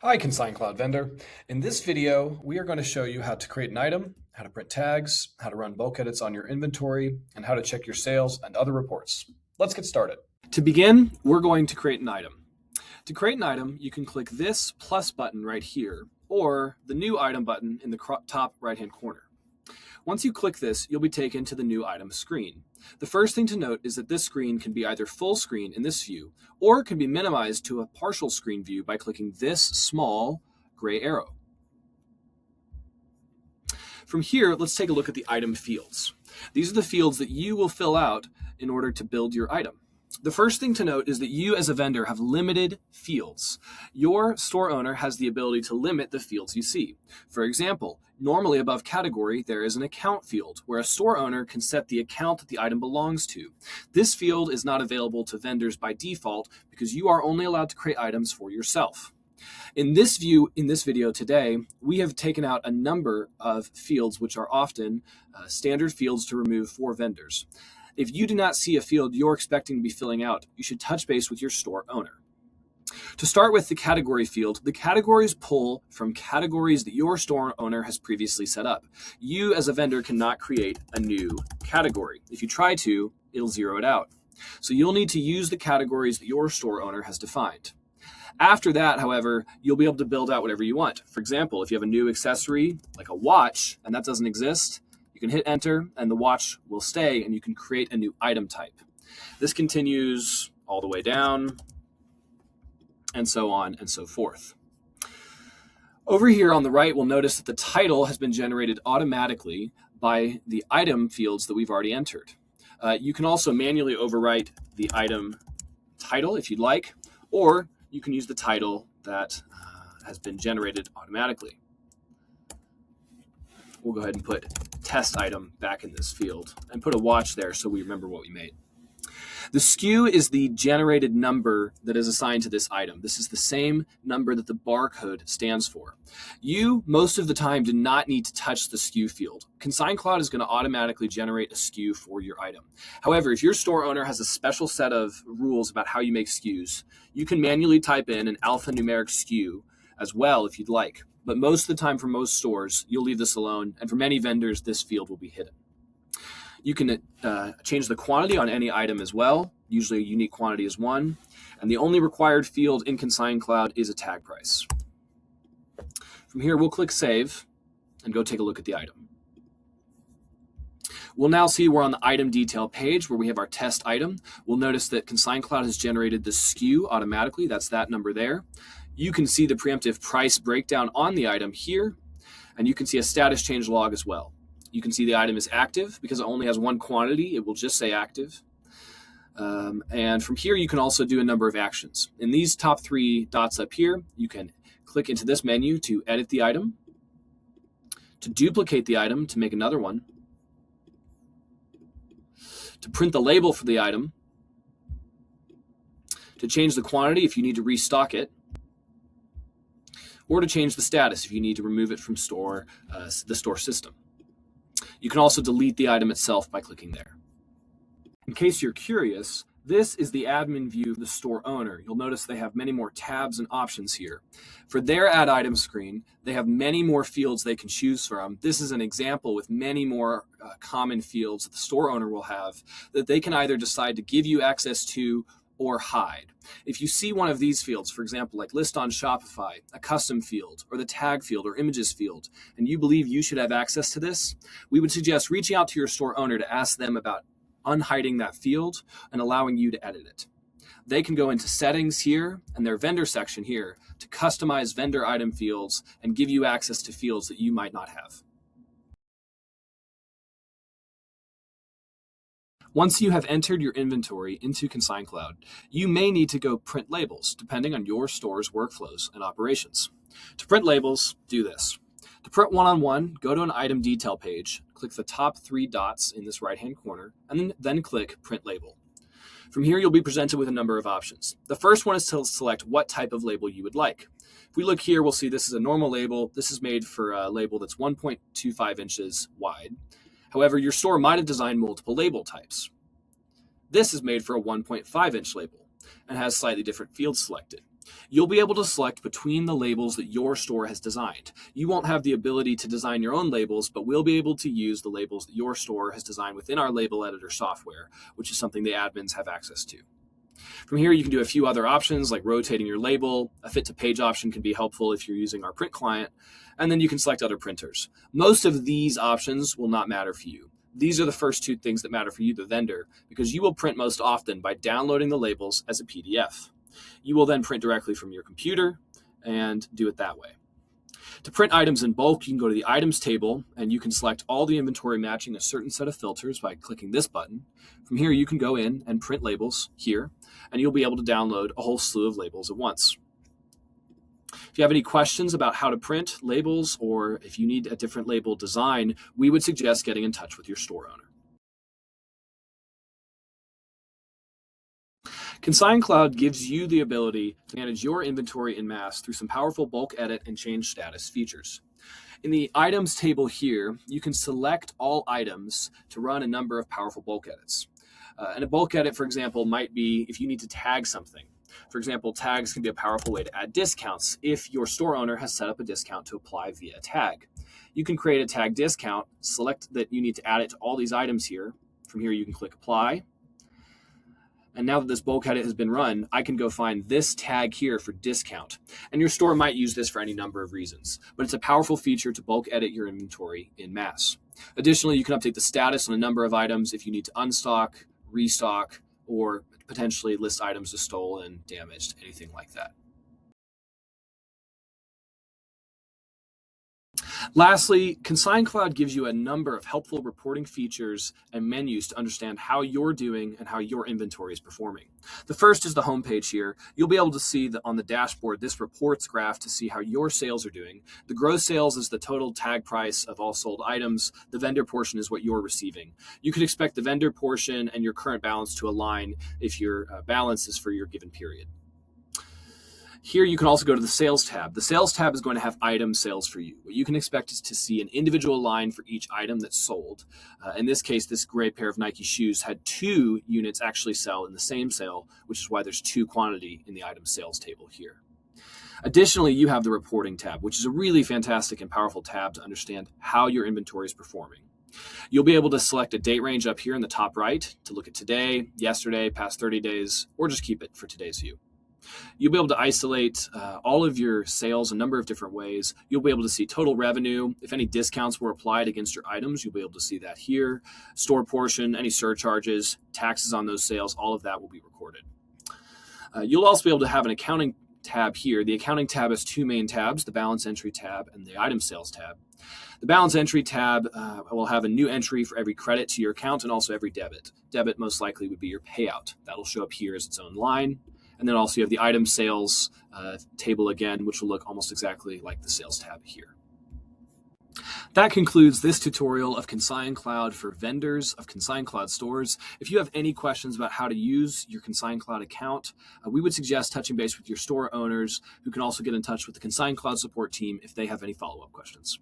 Hi, ConsignCloud vendor. In this video, we are going to show you how to create an item, how to print tags, how to run bulk edits on your inventory, and how to check your sales and other reports. Let's get started. To begin, we're going to create an item. To create an item, you can click this plus button right here, or the new item button in the top right-hand corner. Once you click this, you'll be taken to the new item screen. The first thing to note is that this screen can be either full screen in this view, or can be minimized to a partial screen view by clicking this small gray arrow. From here, let's take a look at the item fields. These are the fields that you will fill out in order to build your item. The first thing to note is that you as a vendor have limited fields. Your store owner has the ability to limit the fields you see. For example, normally above category, there is an account field where a store owner can set the account that the item belongs to. This field is not available to vendors by default because you are only allowed to create items for yourself. In this video today, we have taken out a number of fields which are often standard fields to remove for vendors. If you do not see a field you're expecting to be filling out, you should touch base with your store owner. To start with the category field, the categories pull from categories that your store owner has previously set up. You as a vendor cannot create a new category. If you try to, it'll zero it out. So you'll need to use the categories that your store owner has defined. After that, however, you'll be able to build out whatever you want. For example, if you have a new accessory like a watch and that doesn't exist, you can hit enter and the watch will stay and you can create a new item type. This continues all the way down and so on and so forth. Over here on the right, we'll notice that the title has been generated automatically by the item fields that we've already entered. You can also manually overwrite the item title if you'd like, or you can use the title that has been generated automatically. We'll go ahead and put test item back in this field and put a watch there so we remember what we made. The SKU is the generated number that is assigned to this item. This is the same number that the barcode stands for. You, most of the time, do not need to touch the SKU field. ConsignCloud is going to automatically generate a SKU for your item. However, if your store owner has a special set of rules about how you make SKUs, you can manually type in an alphanumeric SKU as well if you'd like. But most of the time for most stores, you'll leave this alone. And for many vendors, this field will be hidden. You can change the quantity on any item as well. Usually a unique quantity is 1. And the only required field in ConsignCloud is a tag price. From here, we'll click Save and go take a look at the item. We'll now see we're on the item detail page where we have our test item. We'll notice that ConsignCloud has generated the SKU automatically. That's that number there. You can see the preemptive price breakdown on the item here, and you can see a status change log as well. You can see the item is active because it only has one quantity. It will just say active. And from here, you can also do a number of actions. In these top 3 dots up here, you can click into this menu to edit the item, to duplicate the item to make another one, to print the label for the item, to change the quantity if you need to restock it, or to change the status if you need to remove it from the store system. You can also delete the item itself by clicking there. In case you're curious, this is the admin view of the store owner. You'll notice they have many more tabs and options here. For their add item screen, they have many more fields they can choose from. This is an example with many more common fields that the store owner will have that they can either decide to give you access to or hide. If you see one of these fields, for example, like list on Shopify, a custom field, or the tag field or images field, and you believe you should have access to this, we would suggest reaching out to your store owner to ask them about unhiding that field and allowing you to edit it. They can go into settings here and their vendor section here to customize vendor item fields and give you access to fields that you might not have. Once you have entered your inventory into ConsignCloud, you may need to go print labels, depending on your store's workflows and operations. To print labels, do this. To print one-on-one, go to an item detail page, click the top 3 dots in this right-hand corner, and then click Print Label. From here, you'll be presented with a number of options. The first one is to select what type of label you would like. If we look here, we'll see this is a normal label. This is made for a label that's 1.25 inches wide. However, your store might have designed multiple label types. This is made for a 1.5 inch label and has slightly different fields selected. You'll be able to select between the labels that your store has designed. You won't have the ability to design your own labels, but we'll be able to use the labels that your store has designed within our label editor software, which is something the admins have access to. From here, you can do a few other options like rotating your label. A fit to page option can be helpful if you're using our print client, and then you can select other printers. Most of these options will not matter for you. These are the first two things that matter for you, the vendor, because you will print most often by downloading the labels as a PDF. You will then print directly from your computer and do it that way. To print items in bulk, you can go to the items table and you can select all the inventory matching a certain set of filters by clicking this button. From here, you can go in and print labels here, and you'll be able to download a whole slew of labels at once. If you have any questions about how to print labels, or if you need a different label design, we would suggest getting in touch with your store owner. ConsignCloud gives you the ability to manage your inventory en masse through some powerful bulk edit and change status features. In the items table here, you can select all items to run a number of powerful bulk edits. And a bulk edit, for example, might be if you need to tag something. For example, tags can be a powerful way to add discounts if your store owner has set up a discount to apply via a tag. You can create a tag discount, select that you need to add it to all these items here. From here, you can click apply. And now that this bulk edit has been run, I can go find this tag here for discount. And your store might use this for any number of reasons, but it's a powerful feature to bulk edit your inventory en masse. Additionally, you can update the status on a number of items if you need to unstock, restock, or potentially list items as stolen, damaged, anything like that. Lastly, ConsignCloud gives you a number of helpful reporting features and menus to understand how you're doing and how your inventory is performing. The first is the homepage here. You'll be able to see on the dashboard this reports graph to see how your sales are doing. The gross sales is the total tag price of all sold items. The vendor portion is what you're receiving. You could expect the vendor portion and your current balance to align if your balance is for your given period. Here you can also go to the sales tab. The sales tab is going to have item sales for you. What you can expect is to see an individual line for each item that's sold. In this case, this gray pair of Nike shoes had 2 units actually sell in the same sale, which is why there's 2 quantity in the item sales table here. Additionally, you have the reporting tab, which is a really fantastic and powerful tab to understand how your inventory is performing. You'll be able to select a date range up here in the top right to look at today, yesterday, past 30 days, or just keep it for today's view. You'll be able to isolate all of your sales a number of different ways. You'll be able to see total revenue. If any discounts were applied against your items, you'll be able to see that here. Store portion, any surcharges, taxes on those sales, all of that will be recorded. You'll also be able to have an accounting tab here. The accounting tab has 2 main tabs, the balance entry tab and the item sales tab. The balance entry tab will have a new entry for every credit to your account and also every debit. Debit most likely would be your payout. That'll show up here as its own line. And then also you have the item sales table again, which will look almost exactly like the sales tab here. That concludes this tutorial of ConsignCloud for vendors of ConsignCloud stores. If you have any questions about how to use your ConsignCloud account, we would suggest touching base with your store owners, who can also get in touch with the ConsignCloud support team if they have any follow-up questions.